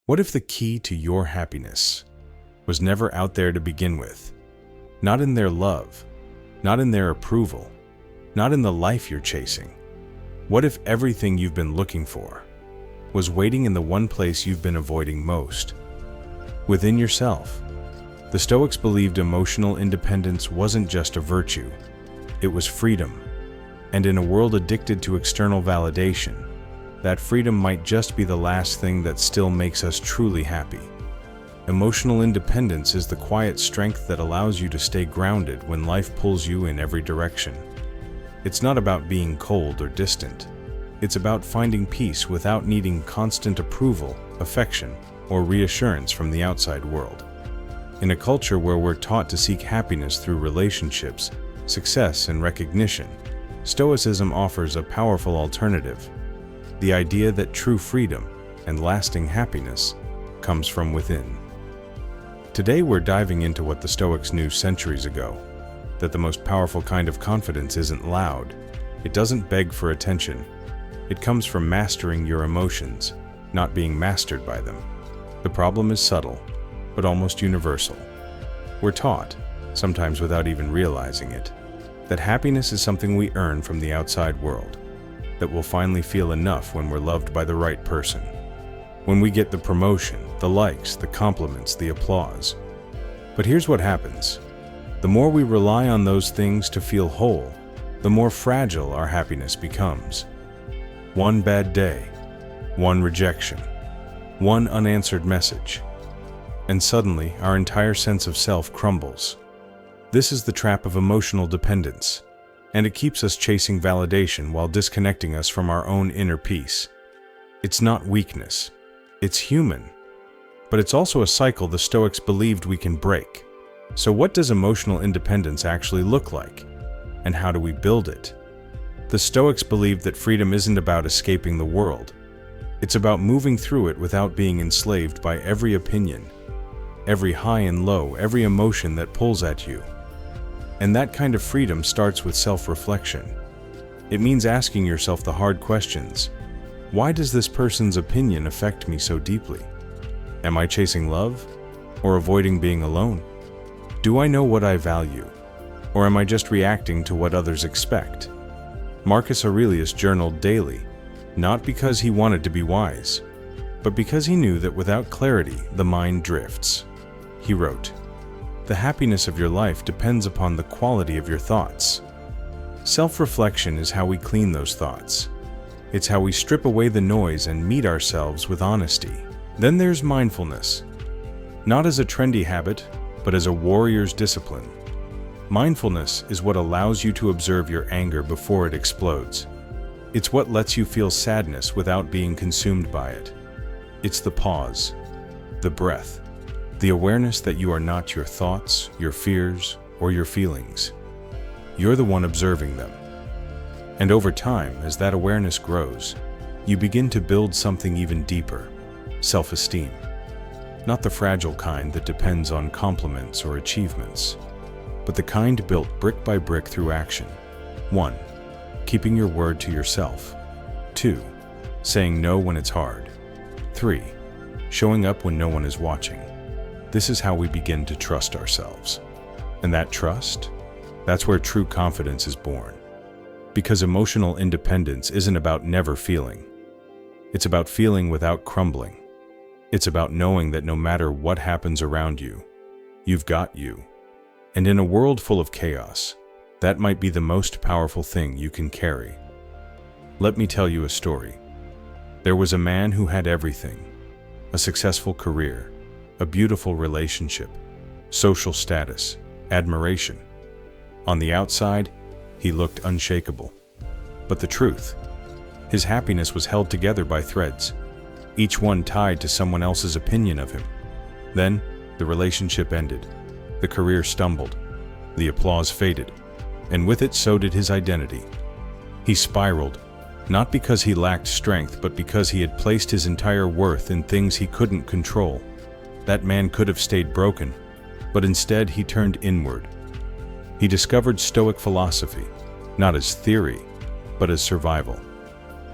What if the key to your happiness was never out there to begin with? Not in their love, not in their approval, not in the life you're chasing. What if everything you've been looking for was waiting in the one place you've been avoiding most? Within yourself. The Stoics believed emotional independence wasn't just a virtue, it was freedom. And in a world addicted to external validation, that freedom might just be the last thing that still makes us truly happy. Emotional independence is the quiet strength that allows you to stay grounded when life pulls you in every direction. It's not about being cold or distant. It's about finding peace without needing constant approval, affection, or reassurance from the outside world. In a culture where we're taught to seek happiness through relationships, success, and recognition, Stoicism offers a powerful alternative. The idea that true freedom and lasting happiness comes from within. Today we're diving into what the Stoics knew centuries ago, that the most powerful kind of confidence isn't loud. It doesn't beg for attention. It comes from mastering your emotions, not being mastered by them. The problem is subtle, but almost universal. We're taught, sometimes without even realizing it, that happiness is something we earn from the outside world, that we'll finally feel enough when we're loved by the right person, when we get the promotion, the likes, the compliments, the applause. But here's what happens. The more we rely on those things to feel whole, the more fragile our happiness becomes. One bad day, one rejection, one unanswered message, and suddenly our entire sense of self crumbles. This is the trap of emotional dependence, and it keeps us chasing validation while disconnecting us from our own inner peace. It's not weakness, it's human, but it's also a cycle the Stoics believed we can break. So what does emotional independence actually look like, and how do we build it? The Stoics believed that freedom isn't about escaping the world. It's about moving through it without being enslaved by every opinion, every high and low, every emotion that pulls at you. And that kind of freedom starts with self-reflection. It means asking yourself the hard questions. Why does this person's opinion affect me so deeply? Am I chasing love, or avoiding being alone? Do I know what I value, or am I just reacting to what others expect? Marcus Aurelius journaled daily, not because he wanted to be wise, but because he knew that without clarity, the mind drifts. He wrote, "The happiness of your life depends upon the quality of your thoughts." Self-reflection is how we clean those thoughts. It's how we strip away the noise and meet ourselves with honesty. Then there's mindfulness. Not as a trendy habit, but as a warrior's discipline. Mindfulness is what allows you to observe your anger before it explodes. It's what lets you feel sadness without being consumed by it. It's the pause, the breath, the awareness that you are not your thoughts, your fears, or your feelings. You're the one observing them. And over time, as that awareness grows, you begin to build something even deeper, self-esteem. Not the fragile kind that depends on compliments or achievements, but the kind built brick by brick through action. 1. Keeping your word to yourself. 2. Saying no when it's hard. 3. Showing up when no one is watching. This is how we begin to trust ourselves. And that trust, that's where true confidence is born. Because emotional independence isn't about never feeling. It's about feeling without crumbling. It's about knowing that no matter what happens around you, you've got you. And in a world full of chaos, that might be the most powerful thing you can carry. Let me tell you a story. There was a man who had everything: a successful career, a beautiful relationship, social status, admiration. On the outside, he looked unshakable. But the truth, his happiness was held together by threads, each one tied to someone else's opinion of him. Then, the relationship ended, the career stumbled, the applause faded, and with it so did his identity. He spiraled, not because he lacked strength, but because he had placed his entire worth in things he couldn't control. That man could have stayed broken, but instead he turned inward. He discovered Stoic philosophy, not as theory, but as survival.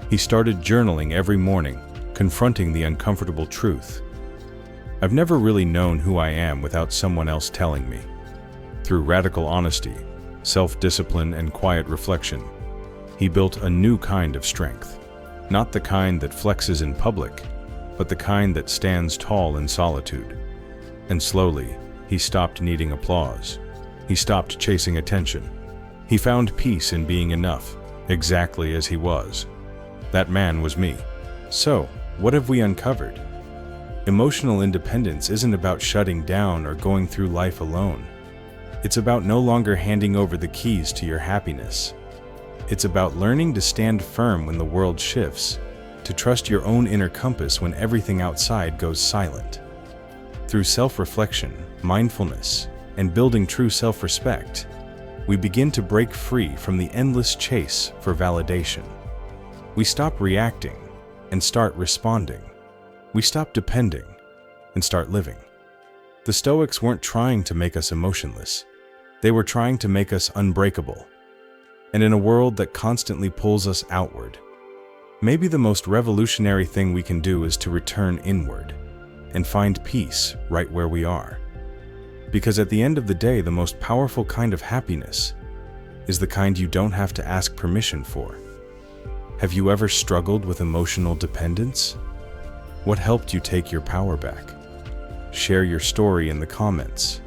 He started journaling every morning, confronting the uncomfortable truth. I've never really known who I am without someone else telling me. Through radical honesty, self-discipline, and quiet reflection, he built a new kind of strength. Not the kind that flexes in public, but the kind that stands tall in solitude. And slowly, he stopped needing applause. He stopped chasing attention. He found peace in being enough, exactly as he was. That man was me. So, what have we uncovered? Emotional independence isn't about shutting down or going through life alone. It's about no longer handing over the keys to your happiness. It's about learning to stand firm when the world shifts, to trust your own inner compass when everything outside goes silent. Through self-reflection, mindfulness, and building true self-respect, we begin to break free from the endless chase for validation. We stop reacting and start responding. We stop depending and start living. The Stoics weren't trying to make us emotionless. They were trying to make us unbreakable. And in a world that constantly pulls us outward, maybe the most revolutionary thing we can do is to return inward and find peace right where we are. Because at the end of the day, the most powerful kind of happiness is the kind you don't have to ask permission for. Have you ever struggled with emotional dependence? What helped you take your power back? Share your story in the comments.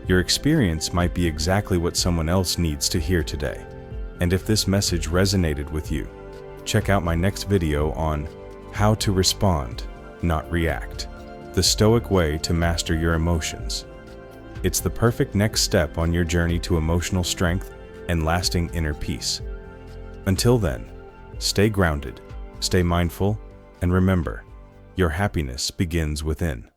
Your experience might be exactly what someone else needs to hear today. And if this message resonated with you, check out my next video on how to respond, not react. The Stoic way to master your emotions. It's the perfect next step on your journey to emotional strength and lasting inner peace. Until then, stay grounded, stay mindful, and remember, your happiness begins within.